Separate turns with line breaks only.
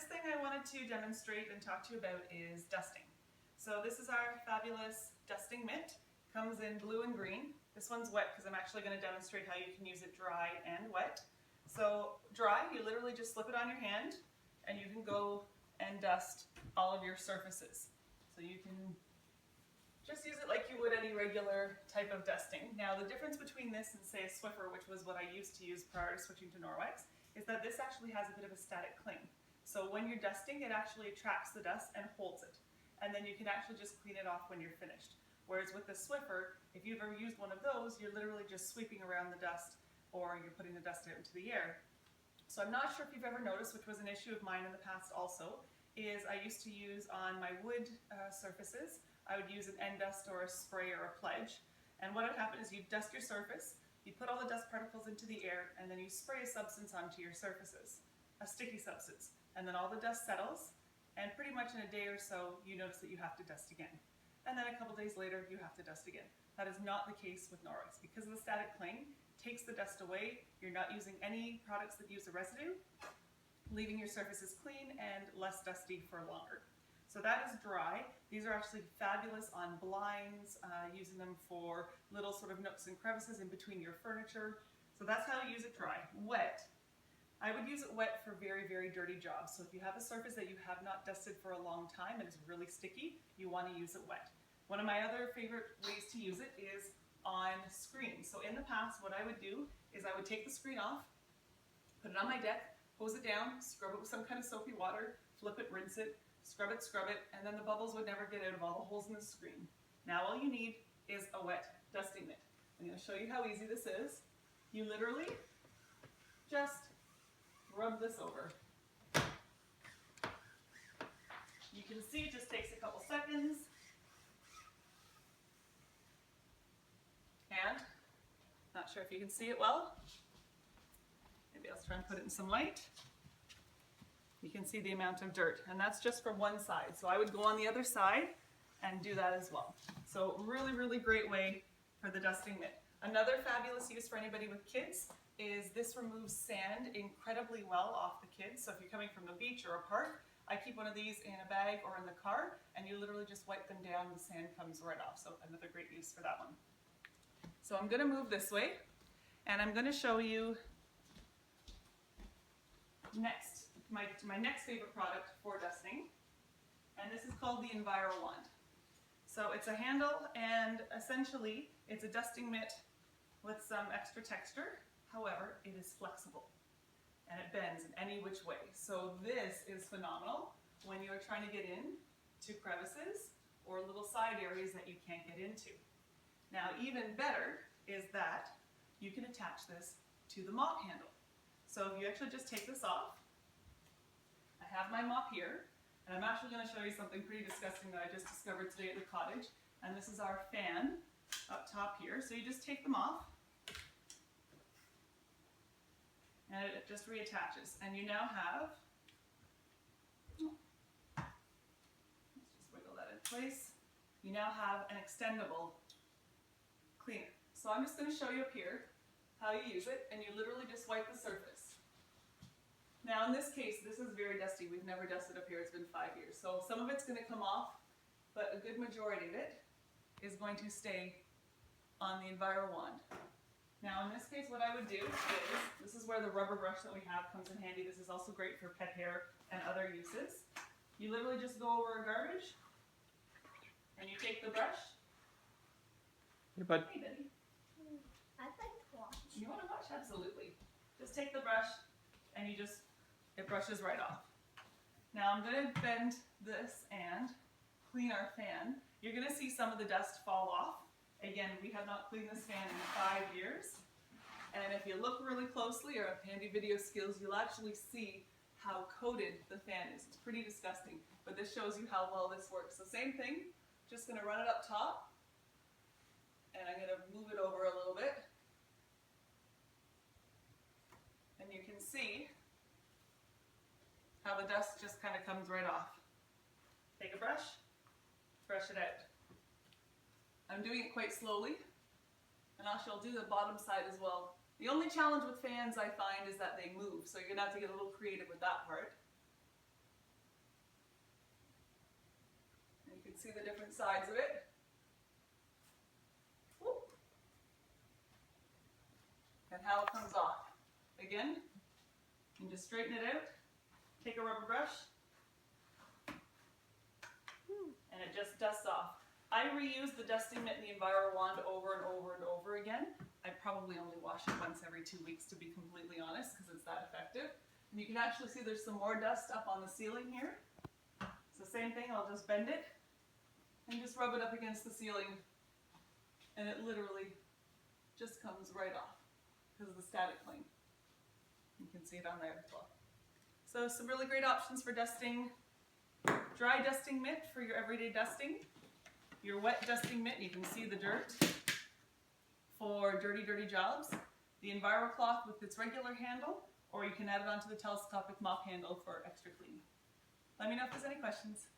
next thing I wanted to demonstrate and talk to you about is dusting. So this is our fabulous dusting mitt. Comes in blue and green. This one's wet because I'm actually going to demonstrate how you can use it dry and wet. So dry, you literally just slip it on your hand and you can go and dust all of your surfaces. So you can just use it like you would any regular type of dusting. Now the difference between this and say a Swiffer, which was what I used to use prior to switching to Norwex, is that this actually has a bit of a static cling. So when you're dusting, it actually attracts the dust and holds it. And then you can actually just clean it off when you're finished. Whereas with the Swiffer, if you've ever used one of those, you're literally just sweeping around the dust or you're putting the dust out into the air. So I'm not sure if you've ever noticed, which was an issue of mine in the past also, is I used to use on my wood surfaces, I would use an end dust or a spray or a pledge. And what would happen is you'd dust your surface, you put all the dust particles into the air, and then you spray a substance onto your surfaces, a sticky substance. And then all the dust settles, and pretty much in a day or so, you notice that you have to dust again. And then a couple days later, you have to dust again. That is not the case with Norwex. Because of the static cling, it takes the dust away. You're not using any products that use a residue, leaving your surfaces clean and less dusty for longer. So that is dry. These are actually fabulous on blinds, using them for little sort of nooks and crevices in between your furniture. So that's how you use it dry. Wet. I would use it wet for very, very dirty jobs. So if you have a surface that you have not dusted for a long time and it's really sticky, you want to use it wet. One of my other favorite ways to use it is on screens. So in the past, what I would do is I would take the screen off, put it on my deck, hose it down, scrub it with some kind of soapy water, flip it, rinse it, scrub it, and then the bubbles would never get out of all the holes in the screen. Now all you need is a wet dusting mitt. I'm going to show you how easy this is. You literally just rub this over. You can see it just takes a couple seconds. And, not sure if you can see it well. Maybe I'll try and put it in some light. You can see the amount of dirt, and that's just from one side. So I would go on the other side and do that as well. So really, really great way for the dusting mitt. Another fabulous use for anybody with kids is this removes sand incredibly well off the kids. So if you're coming from a beach or a park, I keep one of these in a bag or in the car, and you literally just wipe them down, the sand comes right off. So another great use for that one. So I'm going to move this way, and I'm going to show you next, my next favorite product for dusting, and this is called the Enviro Wand. So it's a handle, and essentially it's a dusting mitt with some extra texture. However, it is flexible and it bends in any which way. So this is phenomenal when you're trying to get in to crevices or little side areas that you can't get into. Now, even better is that you can attach this to the mop handle. So if you actually just take this off, I have my mop here, and I'm actually going to show you something pretty disgusting that I just discovered today at the cottage. And this is our fan up top here. So you just take them off, and it just reattaches. And you now have, let's just wiggle that in place. You now have an extendable cleaner. So I'm just going to show you up here how you use it, and you literally just wipe the surface. Now in this case, this is very dusty. We've never dusted up here. It's been 5 years. So some of it's going to come off, but a good majority of it is going to stay on the Enviro Wand. Now in this case, what I would do is, this is where the rubber brush that we have comes in handy. This is also great for pet hair and other uses. You literally just go over a garbage, and you take the brush.
Hey, bud.
Hey, buddy.
I'd like to watch.
You want to watch? Absolutely. Just take the brush, and it brushes right off. Now I'm going to bend this and clean our fan. You're going to see some of the dust fall off. Again, we have not cleaned this fan in 5 years. And if you look really closely or have handy video skills, you'll actually see how coated the fan is. It's pretty disgusting, but this shows you how well this works. So same thing, just going to run it up top, and I'm going to move it over a little bit. And you can see how the dust just kind of comes right off. Take a brush, brush it out. I'm doing it quite slowly, and I'll do the bottom side as well. The only challenge with fans I find is that they move, so you're going to have to get a little creative with that part. see the different sides of it. Whoop. And how it comes off. Again, you can just straighten it out, take a rubber brush, and it just dusts off. I reuse the dusting mitt and the Enviro wand over and over and over again. I probably only wash it once every 2 weeks, to be completely honest, because it's that effective. And you can actually see there's some more dust up on the ceiling here. It's the same thing, I'll just bend it and just rub it up against the ceiling, and it literally just comes right off because of the static cling. You can see it on there as well. So some really great options for dusting. Dry dusting mitt for your everyday dusting. Your wet dusting mitt, you can see the dirt for dirty, dirty jobs. The Enviro cloth with its regular handle, or you can add it onto the telescopic mop handle for extra cleaning. Let me know if there's any questions.